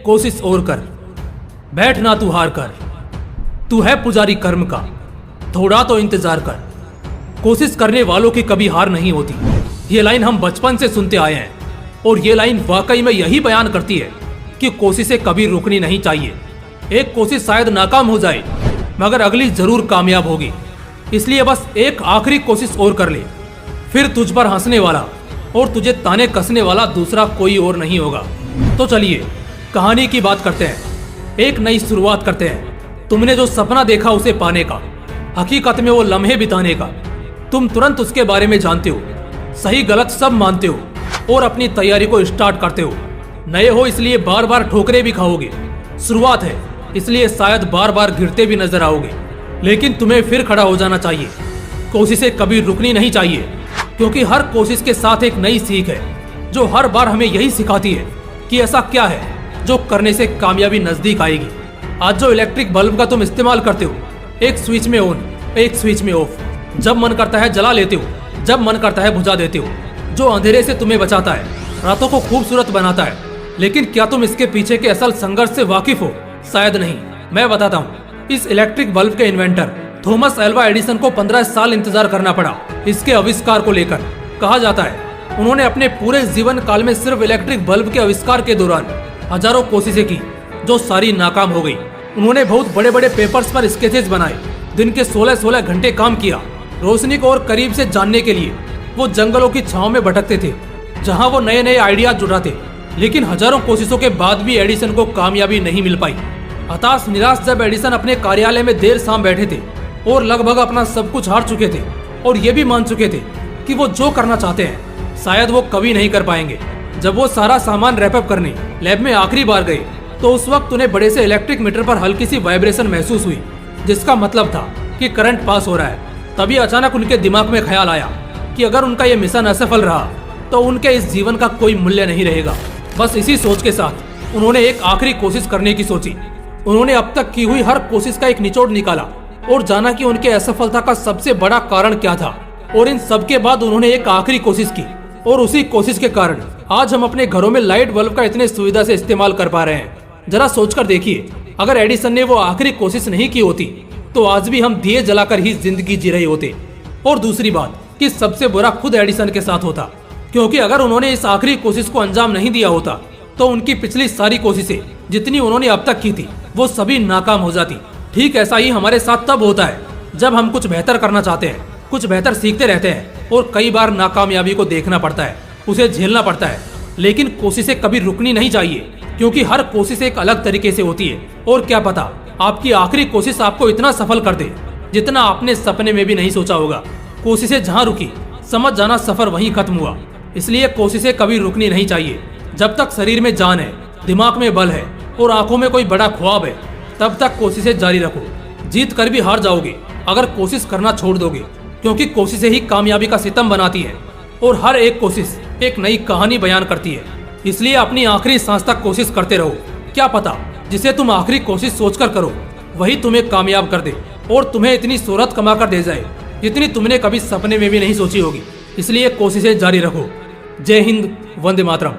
कोशिश और कर, बैठ ना तू हार कर, तू है पुजारी कर्म का, थोड़ा तो इंतजार कर, कोशिश करने वालों की कभी हार नहीं होती। ये लाइन हम बचपन से सुनते आए हैं और ये लाइन वाकई में यही बयान करती है कि कोशिशें कभी रुकनी नहीं चाहिए। एक कोशिश शायद नाकाम हो जाए मगर अगली जरूर कामयाब होगी। इसलिए बस एक आखिरी कोशिश और कर ले, फिर तुझ पर हंसने वाला और तुझे ताने कसने वाला दूसरा कोई और नहीं होगा। तो चलिए कहानी की बात करते हैं, एक नई शुरुआत करते हैं। तुमने जो सपना देखा उसे पाने का, हकीकत में वो लम्हे बिताने का, तुम तुरंत उसके बारे में जानते हो, सही गलत सब मानते हो और अपनी तैयारी को स्टार्ट करते हो। नए हो इसलिए बार बार ठोकरे भी खाओगे, शुरुआत है इसलिए शायद बार बार गिरते भी नजर आओगे, लेकिन तुम्हें फिर खड़ा हो जाना चाहिए। कोशिशें कभी रुकनी नहीं चाहिए क्योंकि हर कोशिश के साथ एक नई सीख है जो हर बार हमें यही सिखाती है कि ऐसा क्या है जो करने से कामयाबी नजदीक आएगी। आज जो इलेक्ट्रिक बल्ब का तुम इस्तेमाल करते हो, एक स्विच में ऑन एक स्विच में ऑफ, जब मन करता है जला लेते हो, जब मन करता है बुझा देते हो, जो अंधेरे से तुम्हें बचाता है, रातों को खूबसूरत बनाता है। लेकिन क्या तुम इसके पीछे के असल संघर्ष से वाकिफ हो? शायद नहीं। मैं बताता हूँ। इस इलेक्ट्रिक बल्ब के इन्वेंटर थॉमस एल्वा एडिसन को 15 साल इंतजार करना पड़ा इसके आविष्कार को लेकर। कहा जाता है उन्होंने अपने पूरे जीवन काल में सिर्फ इलेक्ट्रिक बल्ब के आविष्कार के दौरान हजारों कोशिशें की जो सारी नाकाम हो गई। उन्होंने बहुत बड़े बड़े पेपर्स पर स्केचेस बनाए, दिन के 16-16 घंटे काम किया। रोशनी को और करीब से जानने के लिए वो जंगलों की छांव में भटकते थे जहां वो नए नए आइडियाज जुटाते। लेकिन हजारों कोशिशों के बाद भी एडिसन को कामयाबी नहीं मिल पाई। हताश निराश जब एडिसन अपने कार्यालय में देर शाम बैठे थे और लगभग अपना सब कुछ हार चुके थे और ये भी मान चुके थे कि वो जो करना चाहते हैं शायद वो कभी नहीं कर पाएंगे, जब वो सारा सामान रैपअप करने लैब में आखिरी बार गए तो उस वक्त उन्हें बड़े से इलेक्ट्रिक मीटर पर हल्की सी वाइब्रेशन महसूस हुई जिसका मतलब था कि करंट पास हो रहा है। तभी अचानक उनके दिमाग में ख्याल आया कि अगर उनका ये मिशन असफल रहा तो उनके इस जीवन का कोई मूल्य नहीं रहेगा। बस इसी सोच के साथ उन्होंने एक आखिरी कोशिश करने की सोची। उन्होंने अब तक की हुई हर कोशिश का एक निचोड़ निकाला और जाना कि उनके असफलता का सबसे बड़ा कारण क्या था। और इन सब के बाद उन्होंने एक आखिरी कोशिश की और उसी कोशिश के कारण आज हम अपने घरों में लाइट बल्ब का इतने सुविधा से इस्तेमाल कर पा रहे हैं। जरा सोचकर देखिए, अगर एडिसन ने वो आखिरी कोशिश नहीं की होती तो आज भी हम दिए जलाकर ही जिंदगी जी रहे होते। और दूसरी बात कि सबसे बुरा खुद एडिसन के साथ होता, क्योंकि अगर उन्होंने इस आखिरी कोशिश को अंजाम नहीं दिया होता तो उनकी पिछली सारी कोशिशें जितनी उन्होंने अब तक की थी वो सभी नाकाम हो जाती। ठीक ऐसा ही हमारे साथ तब होता है जब हम कुछ बेहतर करना चाहते हैं, कुछ बेहतर सीखते रहते हैं और कई बार नाकामयाबी को देखना पड़ता है, उसे झेलना पड़ता है। लेकिन कोशिशें कभी रुकनी नहीं चाहिए क्योंकि हर कोशिश एक अलग तरीके से होती है। और क्या पता आपकी आखिरी कोशिश आपको इतना सफल कर दे जितना आपने सपने में भी नहीं सोचा होगा। कोशिशें जहाँ रुकी समझ जाना सफर वहीं खत्म हुआ। इसलिए कोशिशें कभी रुकनी नहीं चाहिए। जब तक शरीर में जान है, दिमाग में बल है और आंखों में कोई बड़ा ख्वाब है तब तक कोशिशें जारी रखो। जीत कर भी हार जाओगे अगर कोशिश करना छोड़ दोगे, क्योंकि कोशिशें ही कामयाबी का सितम बनाती है और हर एक कोशिश एक नई कहानी बयान करती है। इसलिए अपनी आखिरी सांस तक कोशिश करते रहो। क्या पता जिसे तुम आखिरी कोशिश सोचकर करो वही तुम्हें कामयाब कर दे और तुम्हें इतनी शोहरत कमा कर दे जाए जितनी तुमने कभी सपने में भी नहीं सोची होगी। इसलिए कोशिशें जारी रखो। जय हिंद, वंदे मातरम।